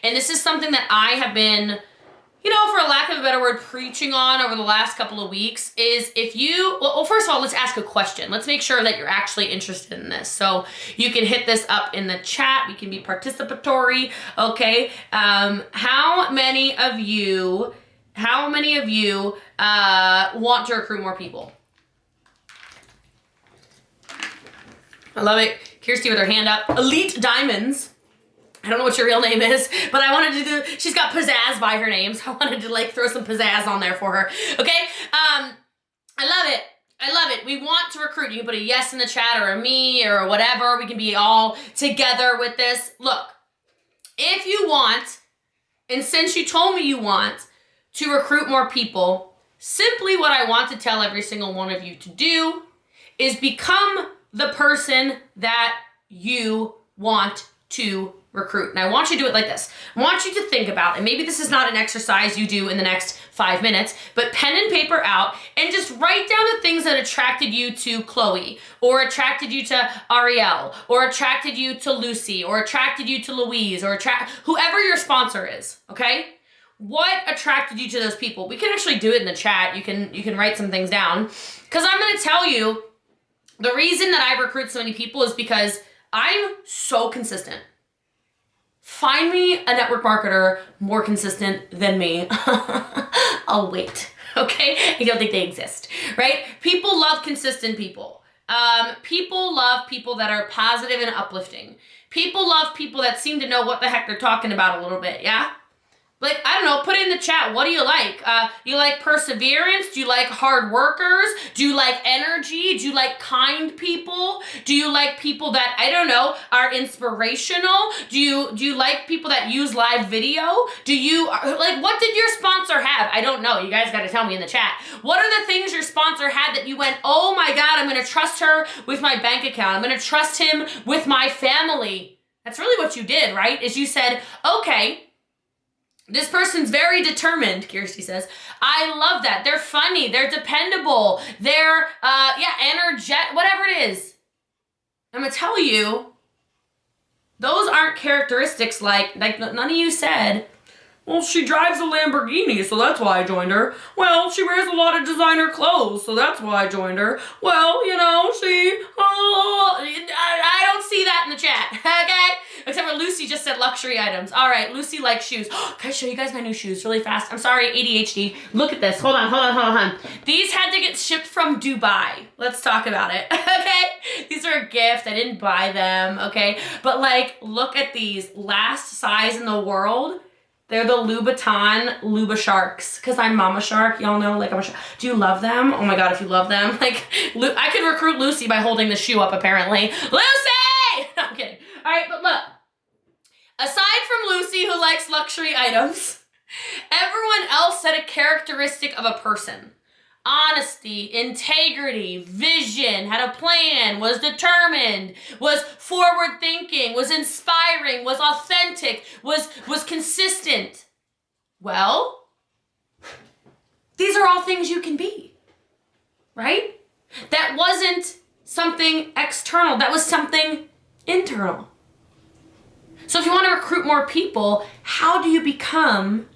And this is something that I have been, you know, for a lack of a better word, preaching on over the last couple of weeks is if you, well, first of all, let's ask a question. Let's make sure that you're actually interested in this. So you can hit this up in the chat. We can be participatory, okay? How many of you want to recruit more people? I love it. Kirsty with her hand up. Elite Diamonds. I don't know what your real name is, but I wanted to do, she's got pizzazz by her name, so I wanted to like throw some pizzazz on there for her, okay? I love it. I love it. We want to recruit. You can put a yes in the chat or a me or whatever. We can be all together with this. Look, if you want, and since you told me you want to recruit more people, simply what I want to tell every single one of you to do is become the person that you want to recruit. And I want you to do it like this. I want you to think about, and maybe this is not an exercise you do in the next 5 minutes, but pen and paper out and just write down the things that attracted you to Chloe, or attracted you to Ariel, or attracted you to Lucy, or attracted you to Louise, or whoever your sponsor is, okay? What attracted you to those people? We can actually do it in the chat. You can write some things down, because I'm going to tell you the reason that I recruit so many people is because I'm so consistent. Find me a network marketer more consistent than me. I'll wait, okay? I don't think they exist, right? People love consistent people. People love people that are positive and uplifting. People love people that seem to know what the heck they're talking about a little bit, yeah? Like, I don't know, put it in the chat. What do you like? You like perseverance? Do you like hard workers? Do you like energy? Do you like kind people? Do you like people that, I don't know, are inspirational? Do you like people that use live video? Do you, like, what did your sponsor have? I don't know. You guys got to tell me in the chat. What are the things your sponsor had that you went, oh my God, I'm going to trust her with my bank account. I'm going to trust him with my family. That's really what you did, right? Is you said, okay, this person's very determined, Kirsty says. I love that. They're funny. They're dependable. They're, energetic, whatever it is. I'm going to tell you, those aren't characteristics like none of you said, well, she drives a Lamborghini, so that's why I joined her. Well, she wears a lot of designer clothes, so that's why I joined her. Well, you know, I don't see that in the chat, okay? Except for Lucy just said luxury items. All right, Lucy likes shoes. Can I show you guys my new shoes really fast? I'm sorry, ADHD. Look at this. Hold on. These had to get shipped from Dubai. Let's talk about it, okay? These are a gift. I didn't buy them, okay? But, like, look at these. Last size in the world. They're the Louboutin Luba Sharks, because I'm Mama Shark. Y'all know, like, I'm a shark. Do you love them? Oh my God, if you love them. Like, I could recruit Lucy by holding the shoe up, apparently. Lucy! No, I'm kidding. All right, but look. Aside from Lucy, who likes luxury items, everyone else said a characteristic of a person. Honesty, integrity, vision, had a plan, was determined, was forward thinking, was inspiring, was authentic, was consistent. Well, these are all things you can be, right? That wasn't something external. That was something internal. So if you want to recruit more people, how do you become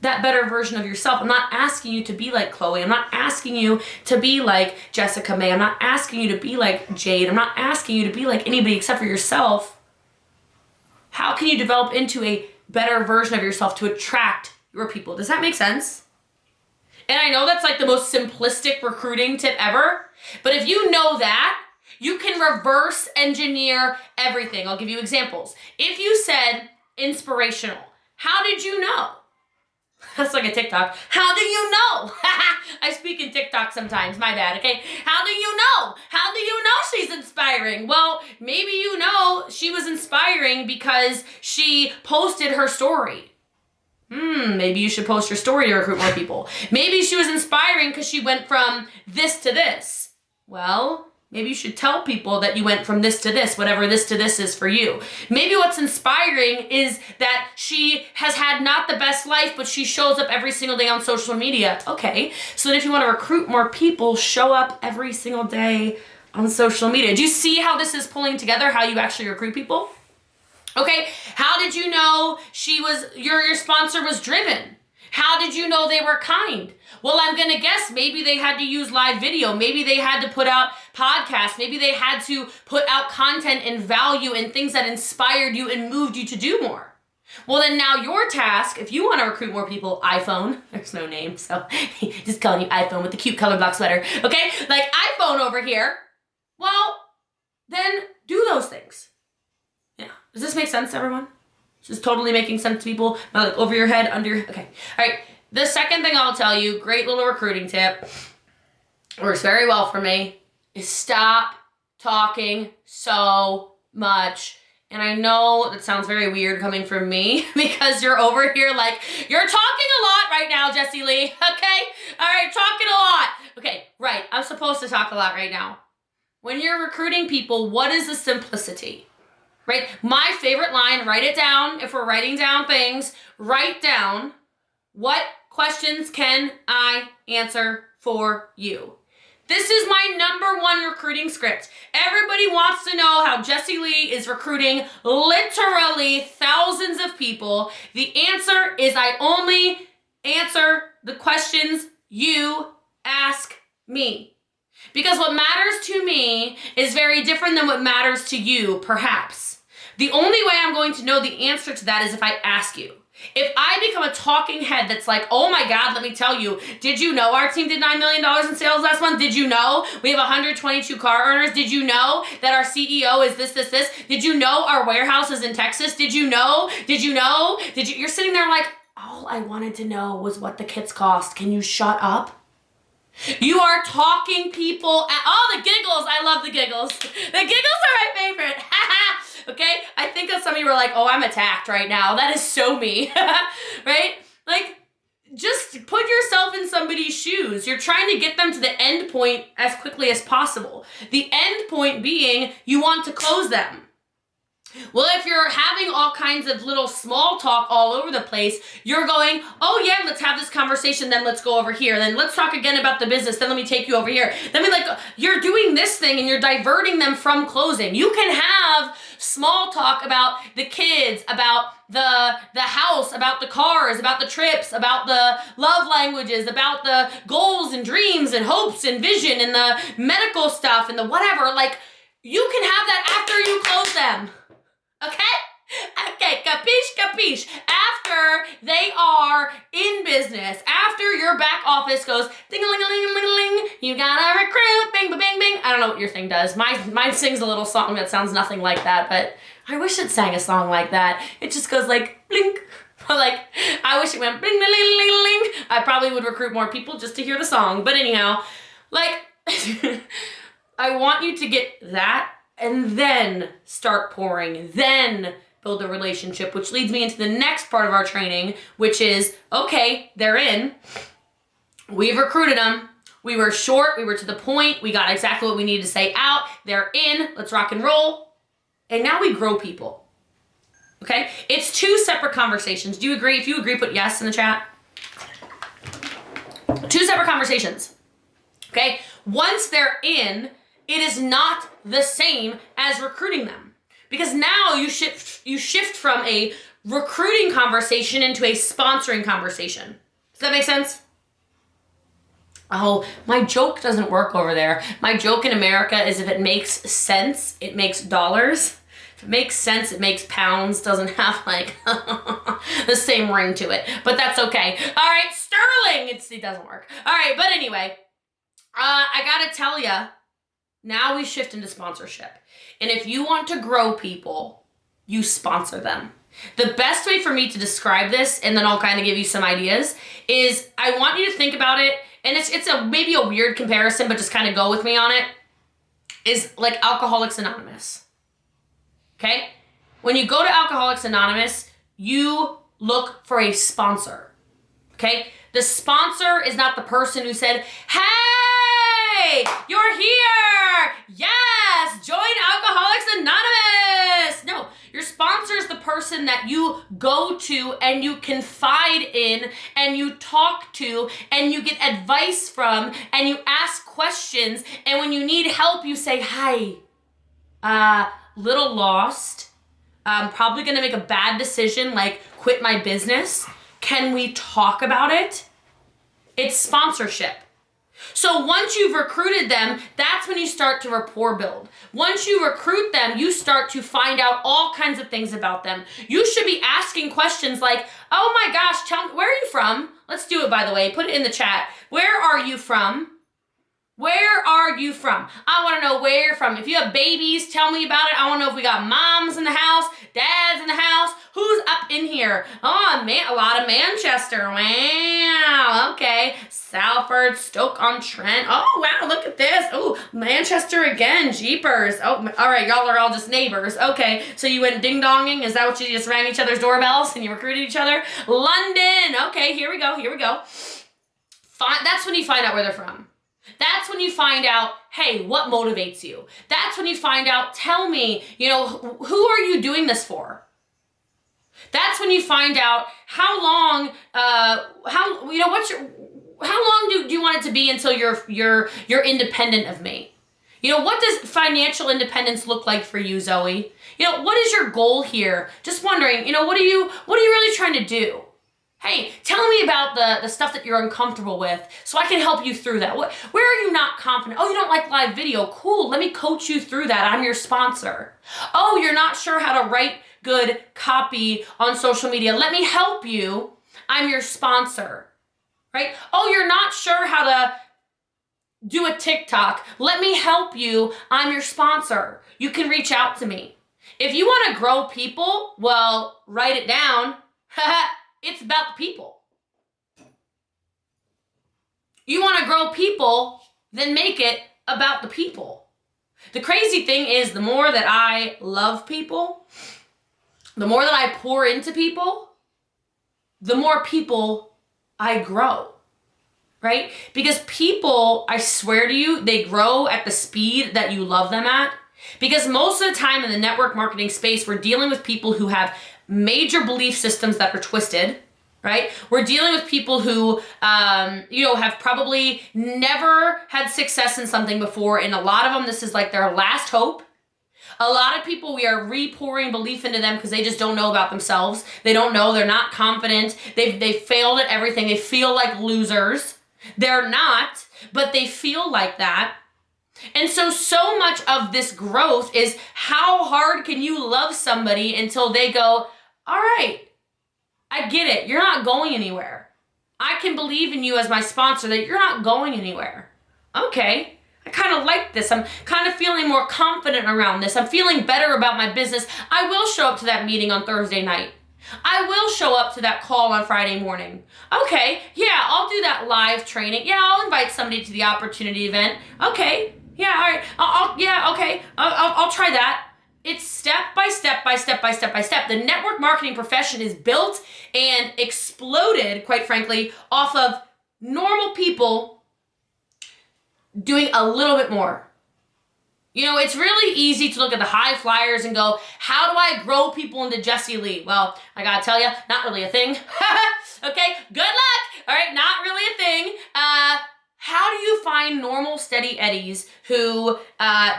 that better version of yourself? I'm not asking you to be like Chloe. I'm not asking you to be like Jessica May. I'm not asking you to be like Jade. I'm not asking you to be like anybody except for yourself. How can you develop into a better version of yourself to attract your people? Does that make sense? And I know that's like the most simplistic recruiting tip ever, but if you know that, you can reverse engineer everything. I'll give you examples. If you said inspirational, how did you know? That's like a TikTok. How do you know? I speak in TikTok sometimes, my bad, okay? How do you know? How do you know she's inspiring? Well, maybe you know she was inspiring because she posted her story. Maybe you should post your story to recruit more people. Maybe she was inspiring because she went from this to this. Well, maybe you should tell people that you went from this to this, whatever this to this is for you. Maybe what's inspiring is that she has had not the best life, but she shows up every single day on social media. Okay, so then if you want to recruit more people, show up every single day on social media. Do you see how this is pulling together, how you actually recruit people? Okay, how did you know your sponsor was driven? How did you know they were kind? Well, I'm gonna guess maybe they had to use live video. Maybe they had to put out podcasts. Maybe they had to put out content and value and things that inspired you and moved you to do more. Well, then now your task, if you want to recruit more people, iPhone, there's no name, so just calling you iPhone with the cute color block sweater, okay? Like iPhone over here. Well, then do those things. Yeah. Does this make sense to everyone? This is totally making sense to people. Not like over your head, under your... Okay. All right. The second thing I'll tell you, great little recruiting tip, works very well for me, is stop talking so much. And I know that sounds very weird coming from me because you're over here like, you're talking a lot right now, Jessie Lee. Okay? All right, talking a lot. Okay, right. I'm supposed to talk a lot right now. When you're recruiting people, what is the simplicity? Right? My favorite line, write it down. If we're writing down things, write down, what questions can I answer for you? This is my number one recruiting script. Everybody wants to know how Jessie Lee is recruiting literally thousands of people. The answer is I only answer the questions you ask me. Because what matters to me is very different than what matters to you, perhaps. The only way I'm going to know the answer to that is if I ask you. If I become a talking head that's like, oh my God, let me tell you, did you know our team did $9 million in sales last month? Did you know we have 122 car earners? Did you know that our CEO is this? Did you know our warehouse is in Texas? Did you know? You're sitting there like, all I wanted to know was what the kits cost. Can you shut up? You are talking people at all the giggles. I love the giggles. The giggles are my favorite. Okay? I think that some of you were like, oh, I'm attacked right now. That is so me. Right? Like, just put yourself in somebody's shoes. You're trying to get them to the end point as quickly as possible. The end point being you want to close them. Well, if you're having all kinds of little small talk all over the place, you're going, oh yeah, let's have this conversation, then let's go over here, then let's talk again about the business, then let me take you over here. Then you're doing this thing and you're diverting them from closing. You can have small talk about the kids, about the house, about the cars, about the trips, about the love languages, about the goals and dreams and hopes and vision and the medical stuff and the whatever. Like, you can have that after you close them. Okay, capiche. After they are in business, after your back office goes ding-a-ling-a-ling-a-ling-a-ling, you gotta recruit, bing, bing, bing. I don't know what your thing does. Mine sings a little song that sounds nothing like that, but I wish it sang a song like that. It just goes like blink. Like, I wish it went bling, bling, bling, bling, bling. I probably would recruit more people just to hear the song. But anyhow, like, I want you to get that and then start pouring, then build a relationship, which leads me into the next part of our training, which is, okay, they're in. We've recruited them. We were short. We were to the point. We got exactly what we needed to say out. They're in. Let's rock and roll. And now we grow people. Okay? It's two separate conversations. Do you agree? If you agree, put yes in the chat. Two separate conversations. Okay? Once they're in, it is not the same as recruiting them. Because now you shift from a recruiting conversation into a sponsoring conversation. Does that make sense? Oh, my joke doesn't work over there. My joke in America is if it makes sense, it makes dollars. If it makes sense, it makes pounds. Doesn't have like the same ring to it. But that's okay. All right, sterling. It doesn't work. All right, but anyway, I gotta tell ya, now we shift into sponsorship. And if you want to grow people, you sponsor them. The best way for me to describe this, and then I'll kind of give you some ideas, is I want you to think about it, and it's maybe a weird comparison, but just kind of go with me on it, is like Alcoholics Anonymous. Okay? When you go to Alcoholics Anonymous, you look for a sponsor. Okay? The sponsor is not the person who said, hey, you're here. Yes, join Alcoholics Anonymous. No, your sponsor is the person that you go to and you confide in and you talk to and you get advice from and you ask questions. And when you need help, you say, hi, little lost, I'm probably going to make a bad decision, like quit my business. Can we talk about it? It's sponsorship. So once you've recruited them, that's when you start to rapport build. Once you recruit them, you start to find out all kinds of things about them. You should be asking questions like, oh my gosh, tell me, where are you from? Let's do it, by the way. Put it in the chat. Where are you from? Where are you from? I want to know where you're from. If you have babies, tell me about it. I want to know if we got moms in the house, dads in the house. Who's up in here? Oh, man, a lot of Manchester. Wow. Okay. Salford, Stoke-on-Trent. Oh, wow, look at this. Oh, Manchester again. Jeepers. Oh, all right, y'all are all just neighbors. Okay, so you went ding-donging. Is that what you just rang each other's doorbells and you recruited each other? London. Okay, here we go. That's when you find out where they're from. That's when you find out, hey, what motivates you? That's when you find out, tell me, who are you doing this for? That's when you find out how long do you want it to be until you're independent of me? What does financial independence look like for you, Zoe? What is your goal here? Just wondering, what are you really trying to do? Hey, tell me about the stuff that you're uncomfortable with so I can help you through that. Where are you not confident? Oh, you don't like live video. Cool, let me coach you through that. I'm your sponsor. Oh, you're not sure how to write good copy on social media. Let me help you. I'm your sponsor, right? Oh, you're not sure how to do a TikTok. Let me help you. I'm your sponsor. You can reach out to me. If you want to grow people, well, write it down. It's about the people. You want to grow people, then make it about the people. The crazy thing is, the more that I love people, the more that I pour into people, the more people I grow, right? Because people, I swear to you, they grow at the speed that you love them at. Because most of the time in the network marketing space, we're dealing with people who have major belief systems that are twisted, right? We're dealing with people who, have probably never had success in something before. And a lot of them, this is like their last hope. A lot of people, we are re-pouring belief into them because they just don't know about themselves. They don't know. They're not confident. They've failed at everything. They feel like losers. They're not, but they feel like that. And so much of this growth is how hard can you love somebody until they go, all right, I get it. You're not going anywhere. I can believe in you as my sponsor that you're not going anywhere. Okay, I kind of like this. I'm kind of feeling more confident around this. I'm feeling better about my business. I will show up to that meeting on Thursday night. I will show up to that call on Friday morning. Okay, yeah, I'll do that live training. Yeah, I'll invite somebody to the opportunity event. Okay. Yeah, all right. I'll try that. It's step by step by step by step by step. The network marketing profession is built and exploded, quite frankly, off of normal people doing a little bit more. It's really easy to look at the high flyers and go, how do I grow people into Jessie Lee? Well, I gotta tell you, not really a thing. Okay, good luck. All right, not really a thing. How do you find normal steady eddies who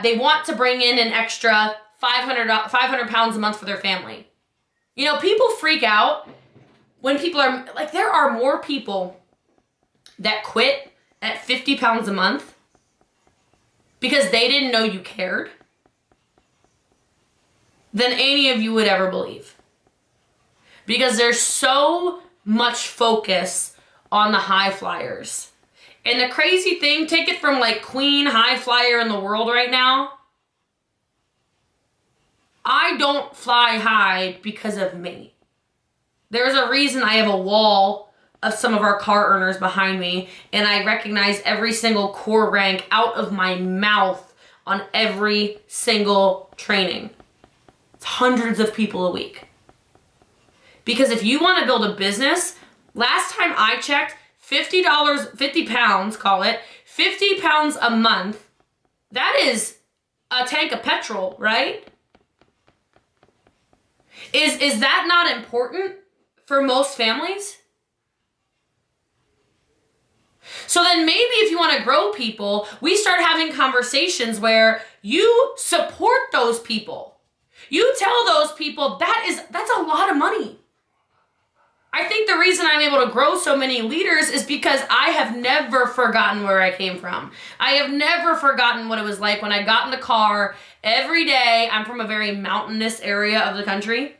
they want to bring in an extra 500 pounds a month for their family? People freak out when people are like, there are more people that quit at 50 pounds a month because they didn't know you cared than any of you would ever believe. Because there's so much focus on the high flyers. And the crazy thing, take it from like queen high flyer in the world right now. I don't fly high because of me. There's a reason I have a wall of some of our car earners behind me, and I recognize every single core rank out of my mouth on every single training. It's hundreds of people a week. Because if you want to build a business, last time I checked, $50, 50 pounds, call it, 50 pounds a month, that is a tank of petrol, right? Is that not important for most families? So then maybe if you want to grow people, we start having conversations where you support those people. You tell those people that's a lot of money. I think the reason I'm able to grow so many leaders is because I have never forgotten where I came from. I have never forgotten what it was like when I got in the car every day. I'm from a very mountainous area of the country.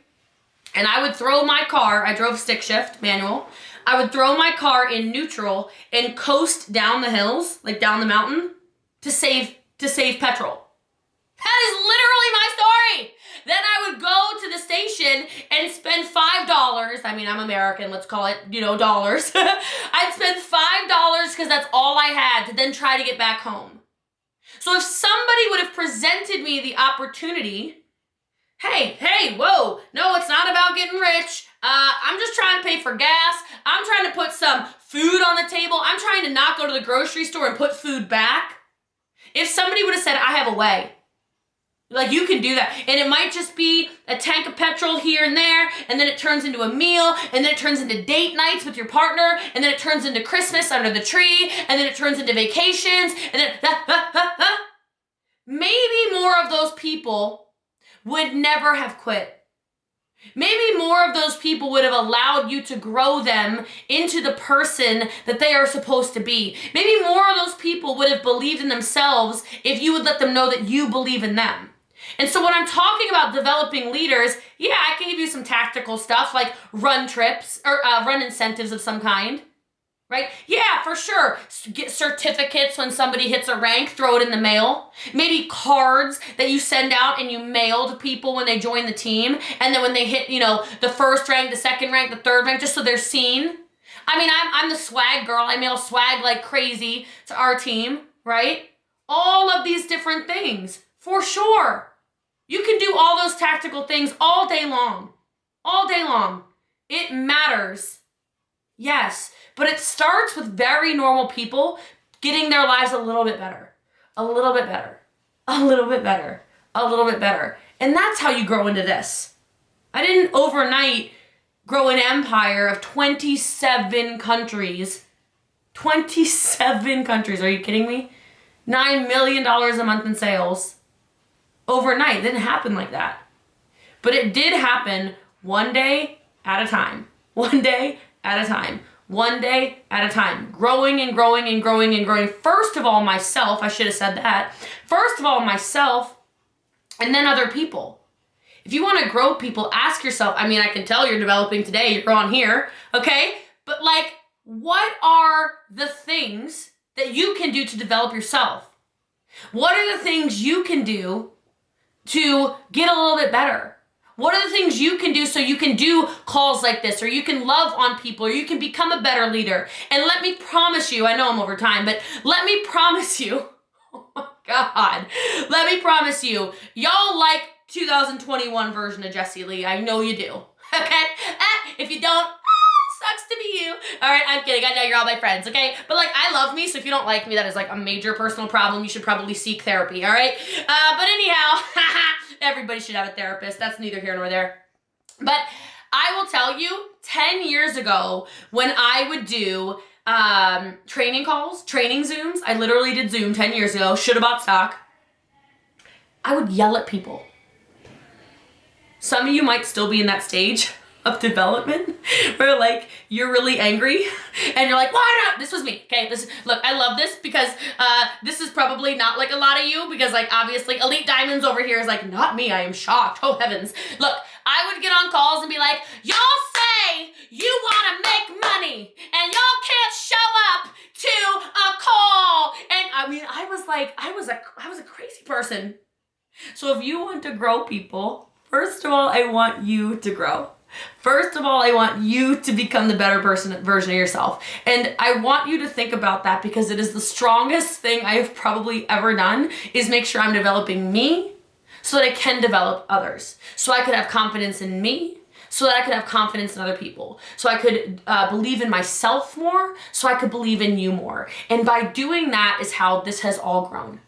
And I would throw my car, I drove stick shift, manual. I would throw my car in neutral and coast down the hills, like down the mountain, to save petrol. That is literally my story. Then I would go to the station and spend $5. I mean, I'm American, let's call it, dollars. I'd spend $5 because that's all I had to then try to get back home. So if somebody would have presented me the opportunity, hey, whoa, no, it's not about getting rich. I'm just trying to pay for gas. I'm trying to put some food on the table. I'm trying to not go to the grocery store and put food back. If somebody would have said, I have a way, like you can do that. And it might just be a tank of petrol here and there, and then it turns into a meal, and then it turns into date nights with your partner, and then it turns into Christmas under the tree, and then it turns into vacations, and then maybe more of those people would never have quit. Maybe more of those people would have allowed you to grow them into the person that they are supposed to be. Maybe more of those people would have believed in themselves if you would let them know that you believe in them. And so when I'm talking about developing leaders, yeah, I can give you some tactical stuff like run trips or run incentives of some kind, right? Yeah, for sure. Get certificates when somebody hits a rank, throw it in the mail. Maybe cards that you send out and you mail to people when they join the team. And then when they hit, the first rank, the second rank, the third rank, just so they're seen. I mean, I'm the swag girl. I mail swag like crazy to our team, right? All of these different things, for sure. You can do all those tactical things all day long. All day long. It matters. Yes. But it starts with very normal people getting their lives a little bit better. A little bit better. A little bit better. A little bit better. And that's how you grow into this. I didn't overnight grow an empire of 27 countries. 27 countries. Are you kidding me? $9 million a month in sales. Overnight. It didn't happen like that. But it did happen one day at a time. One day at a time. One day at a time. Growing and growing and growing and growing. First of all, myself. I should have said that. First of all, myself. And then other people. If you want to grow people, ask yourself. I mean, I can tell you're developing today. You're on here. Okay? But what are the things that you can do to develop yourself? What are the things you can do to get a little bit better? What are the things you can do so you can do calls like this, or you can love on people, or you can become a better leader? And let me promise you, I know I'm over time, but let me promise you, oh my God, let me promise you, y'all like 2021 version of Jessie Lee. I know you do. Okay? If you don't, sucks to be you. All right, I'm kidding. I know you're all my friends, okay? But I love me, so if you don't like me, that is a major personal problem. You should probably seek therapy, all right? But anyhow, everybody should have a therapist. That's neither here nor there. But I will tell you, 10 years ago, when I would do training calls, training Zooms, I literally did Zoom 10 years ago, should have bought stock, I would yell at people. Some of you might still be in that stage of development where you're really angry and you're like, why not? This was me. Okay, look, I love this because this is probably not a lot of you, because obviously Elite Diamonds over here is not me. I am shocked. Oh heavens. Look, I would get on calls and be like, y'all say you want to make money and y'all can't show up to a call. And I mean, I was a crazy person. So if you want to grow people, first of all, I want you to grow. First of all, I want you to become the better version of yourself. And I want you to think about that, because it is the strongest thing I have probably ever done, is make sure I'm developing me so that I can develop others. So I could have confidence in me, so that I could have confidence in other people. So I could believe in myself more, so I could believe in you more. And by doing that is how this has all grown.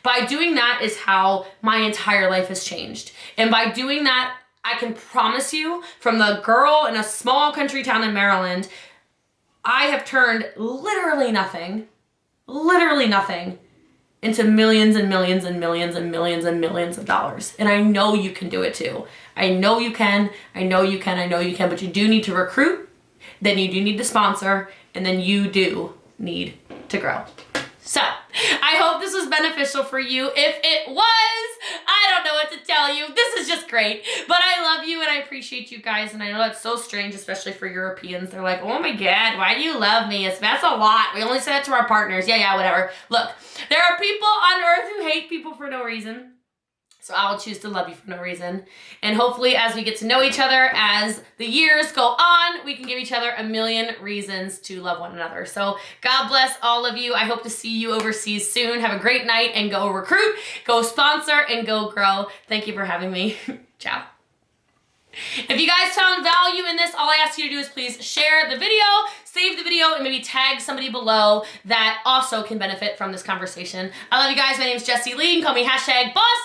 By doing that is how my entire life has changed. And by doing that, I can promise you, from the girl in a small country town in Maryland, I have turned literally nothing into millions and millions and millions and millions and millions of dollars. And I know you can do it too. I know you can, I know you can, I know you can, but you do need to recruit, then you do need to sponsor, and then you do need to grow. So, I hope this was beneficial for you. If it was, I don't know what to tell you. This is just great. But I love you and I appreciate you guys. And I know that's so strange, especially for Europeans. They're like, oh my God, why do you love me? That's a lot. We only say it to our partners. Yeah, whatever. Look, there are people on earth who hate people for no reason. So I will choose to love you for no reason. And hopefully as we get to know each other, as the years go on, we can give each other a million reasons to love one another. So God bless all of you. I hope to see you overseas soon. Have a great night and go recruit, go sponsor, and go grow. Thank you for having me. Ciao. If you guys found value in this, all I ask you to do is please share the video, save the video, and maybe tag somebody below that also can benefit from this conversation. I love you guys. My name is Jessie Lee. You can call me #boss.